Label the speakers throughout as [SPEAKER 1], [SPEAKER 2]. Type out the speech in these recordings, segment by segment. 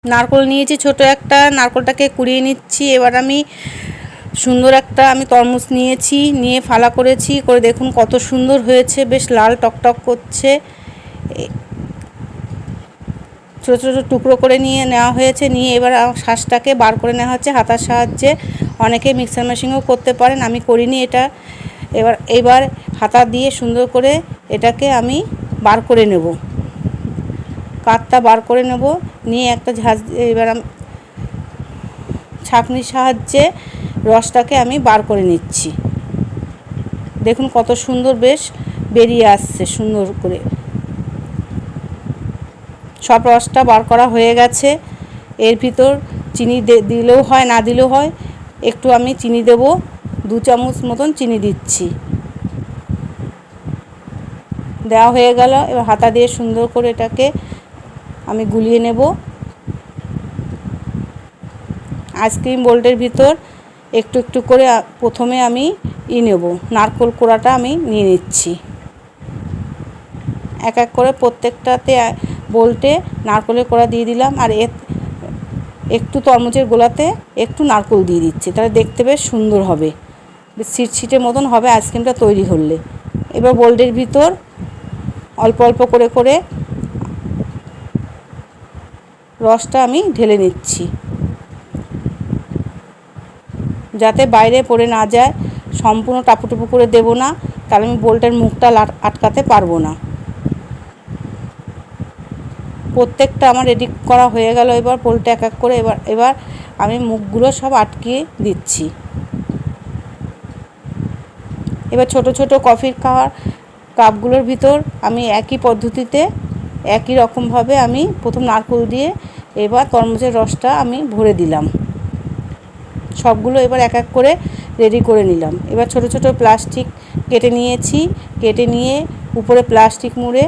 [SPEAKER 1] নারকোল নিয়েছি ছোট একটা, নারকোলটাকে কুড়িয়ে নিচ্ছি। এবার আমি সুন্দর একটা তরমুজ নিয়েছি, নিয়ে ফালা করেছি, করে দেখুন কত সুন্দর হয়েছে, বেশ লাল টকটক করছে। ছোটো ছোটো টুকরো করে নিয়ে নেওয়া হয়েছে, নিয়ে এবার শাঁসটাকে বার করে নেওয়া হচ্ছে হাতার সাহায্যে। অনেকে মিক্সার মেশিনেও করতে পারেন, আমি করিনি এটা। এবার হাতা দিয়ে সুন্দর করে এটাকে আমি বার করে নেব, কাঠটা বার করে নেব। নিয়ে একটা এবার আমি ছাঁকনির সাহায্যে রসটাকে আমি বার করে নিচ্ছি। দেখুন কত সুন্দর বেশ বেরিয়ে আসছে সুন্দর করে। সব রসটা বার করা হয়ে গেছে। এর ভিতর চিনি দিলেও হয়, না দিলেও হয়। একটু আমি চিনি দেব, 2 চামচ মতন চিনি দিচ্ছি। দেওয়া হয়ে গেল। এবার হাতা দিয়ে সুন্দর করে এটাকে আমি গুলিয়ে নেব। আইসক্রিম বোল্টের ভিতর একটু একটু করে প্রথমে আমি নেব, নারকোল কোড়াটা আমি নিয়ে নিচ্ছি। এক এক করে প্রত্যেকটাতে বোল্টে নারকোলের কোড়া দিয়ে দিলাম, আর একটু তরমুজের গোলাতে একটু নারকোল দিয়ে দিচ্ছি, তাহলে দেখতে বেশ সুন্দর হবে, বেশ ছিটছিটের মতন হবে আইসক্রিমটা তৈরি হলে। এবার বোল্টের ভিতর অল্প অল্প করে করে রসটা আমি ঢেলে নিচ্ছি, যাতে বাইরে পড়ে না যায়। সম্পূর্ণ টাপুটুপু করে দেব না, তাহলে আমি বোল্টের মুখটা আটকাতে পারবো না। প্রত্যেকটা আমার রেডি করা হয়ে গেল। এবার বোল্টে এক এক করে এবার আমি মুখগুলো সব আটকিয়ে দিচ্ছি। এবার ছোট ছোট কফির খাওয়ার কাপগুলোর ভিতর আমি একই পদ্ধতিতে একই রকমভাবে আমি প্রথম নারকেল দিয়ে এবার তরমুজের রসটা আমি ভরে দিলাম। সবগুলো এবার এক এক করে রেডি করে নিলাম। এবার ছোট ছোট প্লাস্টিক কেটে নিয়েছি, কেটে নিয়ে উপরে প্লাস্টিক মুড়ে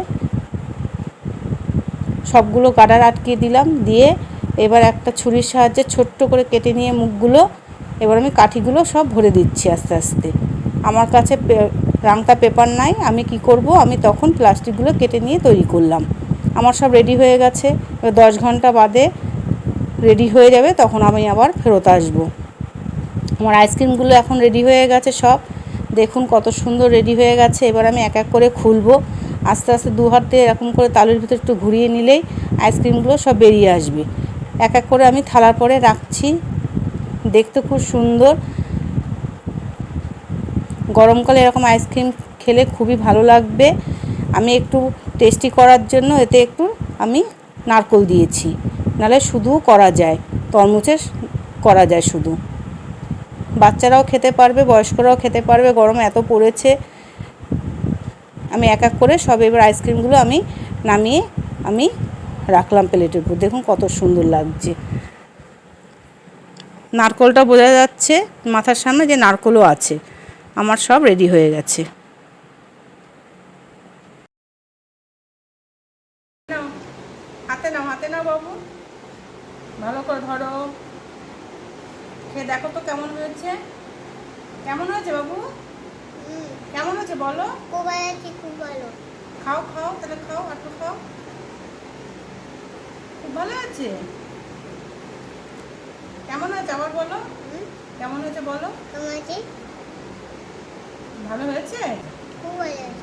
[SPEAKER 1] সবগুলো গার্ডার আটকিয়ে দিলাম। দিয়ে এবার একটা ছুরির সাহায্যে ছোট্ট করে কেটে নিয়ে মুখগুলো এবার আমি কাঠিগুলো সব ভরে দিচ্ছি আস্তে আস্তে। আমার কাছে রাংতা পেপার নাই, আমি কি করব, আমি তখন প্লাস্টিকগুলো কেটে নিয়ে তৈরি করলাম। আমার সব রেডি হয়ে গেছে। এবার 10 ঘন্টা বাদে রেডি হয়ে যাবে, তখন আমি আবার ফেরত আসব। আমার আইসক্রিমগুলো এখন রেডি হয়ে গেছে সব, দেখুন কত সুন্দর রেডি হয়ে গেছে। এবার আমি এক এক করে খুলবো, আস্তে আস্তে 2 হাত দিয়ে এরকম করে তালুর ভিতর একটু ঘুরিয়ে নিলেই আইসক্রিমগুলো সব বেরিয়ে আসবে। এক এক করে আমি থালার পরে রাখছি, দেখতে খুব সুন্দর। গরমকালে এরকম আইসক্রিম খেলে খুবই ভালো লাগবে। আমি একটু টেস্টি করার জন্য এতে একটু আমি নারকেল দিয়েছি, নাহলে শুধু করা যায়, তরমুজের করা যায় শুধু। বাচ্চারাও খেতে পারবে, বয়স্করাও খেতে পারবে, গরম এত পড়েছে। আমি এক এক করে সব এবার আইসক্রিমগুলো আমি নামিয়ে আমি রাখলাম প্লেটের উপর। দেখুন কত সুন্দর লাগছে, নারকেলটা বোঝা যাচ্ছে মাথার সামনে যে নারকেলও আছে। আমার সব রেডি হয়ে গেছে। হাতে নাও, হাতে নাও বাবু, ভালো করে ধরো, খেয়ে দেখো তো কেমন হয়েছে। কেমন হয়েছে বাবু, কেমন হয়েছে বলো।
[SPEAKER 2] খুব ভালো।
[SPEAKER 1] খাও খাও, তাহলে খাও, একটু খাও। খুব ভালো হয়েছে। কেমন হয়েছে আবার বলো, কেমন হয়েছে বলো।
[SPEAKER 2] তোমার
[SPEAKER 1] ভালো হয়েছে,
[SPEAKER 2] খুব ভালো।